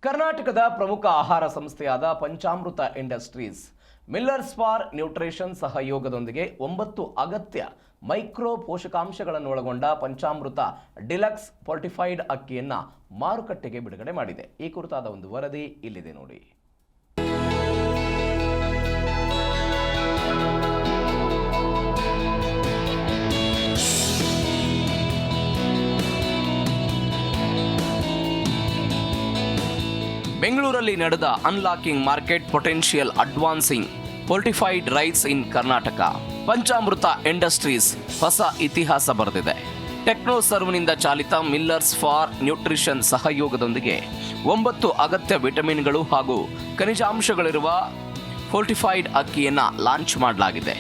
ಕರ್ನಾಟಕದ ಪ್ರಮುಖ ಆಹಾರ ಸಂಸ್ಥೆಯಾದ ಪಂಚಾಮೃತ ಇಂಡಸ್ಟ್ರೀಸ್ ಮಿಲ್ಲರ್ಸ್ ಫಾರ್ ನ್ಯೂಟ್ರಿಷನ್ ಸಹಯೋಗದೊಂದಿಗೆ 9 ಅಗತ್ಯ ಮೈಕ್ರೋ ಪೋಷಕಾಂಶಗಳನ್ನು ಒಳಗೊಂಡ ಪಂಚಾಮೃತ ಡಿಲಕ್ಸ್ ಫೋರ್ಟಿಫೈಡ್ ಅಕ್ಕಿಯನ್ನು ಮಾರುಕಟ್ಟೆಗೆ ಬಿಡುಗಡೆ ಮಾಡಿದೆ. ಈ ಕುರಿತಾದ ಒಂದು ವರದಿ ಇಲ್ಲಿದೆ ನೋಡಿ. ಬೆಂಗಳೂರಲ್ಲಿ ನಡೆದ unlocking market potential advancing fortified rice in Karnataka Panchamrutha industries ಹೊಸ ಇತಿಹಾಸ ಬರೆದಿದೆ. ಟೆಕ್ನೋ ಸರ್ವ್ನಿಂದ ಚಾಲಿತ ಮಿಲ್ಲರ್ಸ್ ಫಾರ್ ನ್ಯೂಟ್ರಿಷನ್ ಸಹಯೋಗದೊಂದಿಗೆ 9 ಅಗತ್ಯ ವಿಟಮಿನ್ಗಳು ಹಾಗೂ ಖನಿಜಾಂಶಗಳಿರುವ ಫೋರ್ಟಿಫೈಡ್ ಅಕ್ಕಿಯನ್ನು ಲಾಂಚ್ ಮಾಡಲಾಗಿದೆ.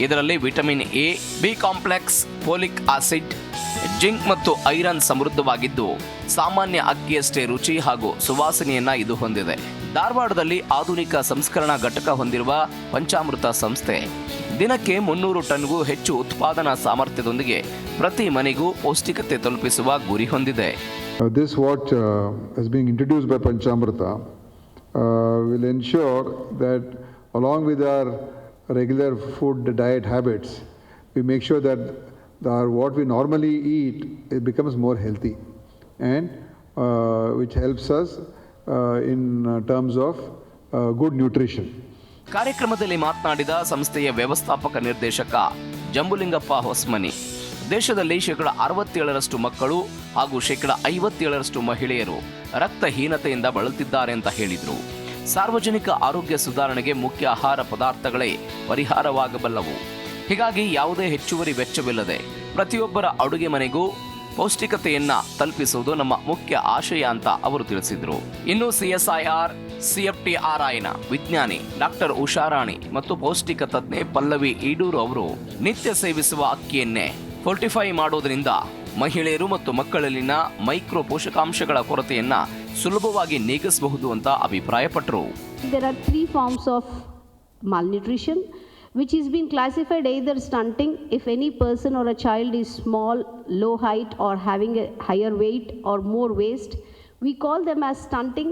ಇದರಲ್ಲಿ vitamin A, B complex, folic acid, zinc ಮತ್ತು ಐರನ್ ಸಮೃದ್ಧವಾಗಿದ್ದು ಸಾಮಾನ್ಯ ಅಕ್ಕಿಯಷ್ಟೇ ರುಚಿ ಹಾಗೂ ಸುವಾಸನೆಯನ್ನ ಇದು ಹೊಂದಿದೆ. ಧಾರವಾಡದಲ್ಲಿ ಆಧುನಿಕ ಸಂಸ್ಕರಣಾ ಘಟಕ ಹೊಂದಿರುವ ಪಂಚಾಮೃತ ಸಂಸ್ಥೆ ದಿನಕ್ಕೆ 300 ಟನ್ಗೂ ಹೆಚ್ಚು ಉತ್ಪಾದನಾ ಸಾಮರ್ಥ್ಯದೊಂದಿಗೆ ಪ್ರತಿ ಮನೆಗೂ ಪೌಷ್ಟಿಕತೆ ತಲುಪಿಸುವ ಗುರಿ ಹೊಂದಿದೆ. This what is being introduced by Panchamrita will ensure that along with our regular food diet habits, we make sure that what we normally eat, it becomes more healthy and which helps us in terms of good nutrition. ಕಾರ್ಯಕ್ರಮದಲ್ಲಿ ಮಾತನಾಡಿದ ಸಂಸ್ಥೆಯ ವ್ಯವಸ್ಥಾಪಕ ನಿರ್ದೇಶಕ ಜಂಬುಲಿಂಗಪ್ಪ ಹೊಸ್ಮನಿ, ದೇಶದಲ್ಲಿ 67% ಮಕ್ಕಳು ಹಾಗೂ 57% ಮಹಿಳೆಯರು ರಕ್ತಹೀನತೆಯಿಂದ ಬಳಲುತ್ತಿದ್ದಾರೆ ಅಂತ ಹೇಳಿದರು. ಸಾರ್ವಜನಿಕ ಆರೋಗ್ಯ ಸುಧಾರಣೆಗೆ ಮುಖ್ಯ ಆಹಾರ ಪದಾರ್ಥಗಳೇ ಪರಿಹಾರವಾಗಬಲ್ಲವು. ಹೀಗಾಗಿ ಯಾವುದೇ ಹೆಚ್ಚುವರಿ ವೆಚ್ಚವಿಲ್ಲದೆ ಪ್ರತಿಯೊಬ್ಬರ ಅಡುಗೆ ಮನೆಗೂ ಪೌಷ್ಟಿಕತೆಯನ್ನ ತಲುಪಿಸುವುದು ನಮ್ಮ ಮುಖ್ಯ ಆಶಯ ಅಂತ ಅವರು ತಿಳಿಸಿದರು. ಇನ್ನು CSIR CFTRIನ ವಿಜ್ಞಾನಿ ಡಾಕ್ಟರ್ ಉಷಾರಾಣಿ ಮತ್ತು ಪೌಷ್ಟಿಕ ತಜ್ಞೆ ಪಲ್ಲವಿ ಈಡೂರು ಅವರು ನಿತ್ಯ ಸೇವಿಸುವ ಅಕ್ಕಿಯನ್ನೇ ಫೋರ್ಟಿಫೈ ಮಾಡೋದ್ರಿಂದ ಮಹಿಳೆಯರು ಮತ್ತು ಮಕ್ಕಳಲ್ಲಿನ ಮೈಕ್ರೋ ಪೋಷಕಾಂಶಗಳ ಕೊರತೆಯನ್ನ ಸುಲಭವಾಗಿ ನೀಗಿಸಬಹುದು ಅಂತ ಅಭಿಪ್ರಾಯಪಟ್ಟರು. There are 3 forms of malnutrition which is being classified either stunting if any person or a child is small, low height or having a higher weight or more waist, we call them as stunting,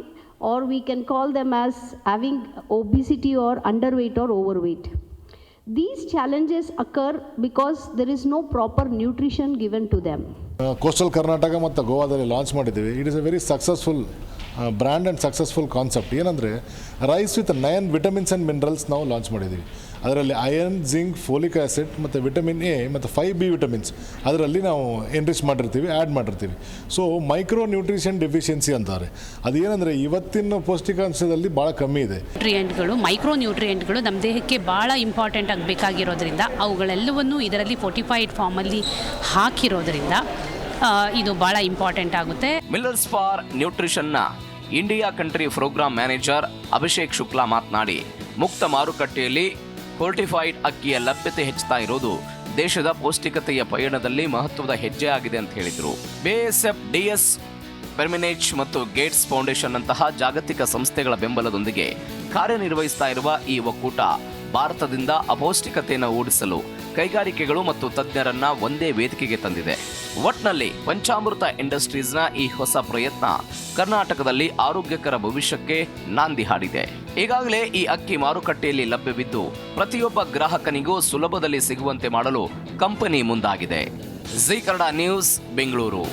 or we can call them as having obesity or underweight or overweight. These challenges occur because there is no proper nutrition given to them. Coastal Karnataka ಮತ್ತು ಗೋವಾದಲ್ಲಿ launch ಮಾಡಿದ್ದೀವಿ. It is a very successful brand and successful concept. ಏನಂದರೆ rice with 9 vitamins and minerals ನಾವು launch ಮಾಡಿದ್ದೀವಿ. ಅದರಲ್ಲಿ iron, zinc, folic acid ಮತ್ತು vitamin A ಮತ್ತು 5 B vitamins ಅದರಲ್ಲಿ ನಾವು ಎನ್ರಿಚ್ ಮಾಡಿರ್ತೀವಿ, ಆ್ಯಡ್ ಮಾಡಿರ್ತೀವಿ. ಸೊ ಮೈಕ್ರೋ ನ್ಯೂಟ್ರಿಷನ್ ಡೆಫಿಷಿಯನ್ಸಿ ಅಂತಾರೆ. ಅದೇನೆಂದರೆ ಇವತ್ತಿನ ಪೌಷ್ಟಿಕಾಂಶದಲ್ಲಿ ಭಾಳ ಕಮ್ಮಿ ಇದೆ. ನ್ಯೂಟ್ರಿಯೆಂಟ್ಗಳು, ಮೈಕ್ರೋ ನ್ಯೂಟ್ರಿಯೆಂಟ್ಗಳು ನಮ್ಮ ದೇಹಕ್ಕೆ ಭಾಳ ಇಂಪಾರ್ಟೆಂಟ್ ಆಗಬೇಕಾಗಿರೋದ್ರಿಂದ ಅವುಗಳೆಲ್ಲವನ್ನು ಇದರಲ್ಲಿ ಫೋರ್ಟಿಫೈಡ್ ಫಾರ್ಮಲ್ಲಿ ಹಾಕಿರೋದ್ರಿಂದ ಇದು ಭಾಳ ಇಂಪಾರ್ಟೆಂಟ್ ಆಗುತ್ತೆ. ಮಿಲ್ಲರ್ಸ್ ಫಾರ್ ನ್ಯೂಟ್ರಿಷನ್ನ India country program manager Abhishek Shukla ಮಾತನಾಡಿ, ಮುಕ್ತ ಮಾರುಕಟ್ಟೆಯಲ್ಲಿ ಫೋರ್ಟಿಫೈಡ್ ಅಕ್ಕಿಯ ಲಭ್ಯತೆ ಹೆಚ್ಚುತ್ತಾ ಇರೋದು ದೇಶದ ಪೌಷ್ಟಿಕತೆಯ ಪಯಣದಲ್ಲಿ ಮಹತ್ವದ ಹೆಜ್ಜೆ ಆಗಿದೆ ಅಂತ ಹೇಳಿದರು. BASF, DS, ಫೆರ್ಮಿನೇಚ್ ಮತ್ತು ಗೇಟ್ಸ್ ಫೌಂಡೇಶನ್ ಅಂತಹ ಜಾಗತಿಕ ಸಂಸ್ಥೆಗಳ ಬೆಂಬಲದೊಂದಿಗೆ ಕಾರ್ಯನಿರ್ವಹಿಸ್ತಾ ಇರುವ ಈ ಒಕ್ಕೂಟ ಭಾರತದಿಂದ ಅಪೌಷ್ಟಿಕತೆಯನ್ನು ಓಡಿಸಲು ಕೈಗಾರಿಕೆಗಳು ಮತ್ತು ತಜ್ಞರನ್ನ ಒಂದೇ ವೇದಿಕೆಗೆ ತಂದಿದೆ. ಒಟ್ನಲ್ಲಿ ಪಂಚಾಮೃತ ಇಂಡಸ್ಟ್ರೀಸ್ನ ಈ ಹೊಸ ಪ್ರಯತ್ನ ಕರ್ನಾಟಕದಲ್ಲಿ ಆರೋಗ್ಯಕರ ಭವಿಷ್ಯಕ್ಕೆ ನಾಂದಿ ಹಾಡಿದೆ. ಈಗಾಗಲೇ ಈ ಅಕ್ಕಿ ಮಾರುಕಟ್ಟೆಯಲ್ಲಿ ಲಭ್ಯವಿದ್ದು ಪ್ರತಿಯೊಬ್ಬ ಗ್ರಾಹಕನಿಗೂ ಸುಲಭದಲ್ಲಿ ಸಿಗುವಂತೆ ಮಾಡಲು ಕಂಪನಿ ಮುಂದಾಗಿದೆ. ಜೀ ಕನ್ನಡ ನ್ಯೂಸ್, ಬೆಂಗಳೂರು.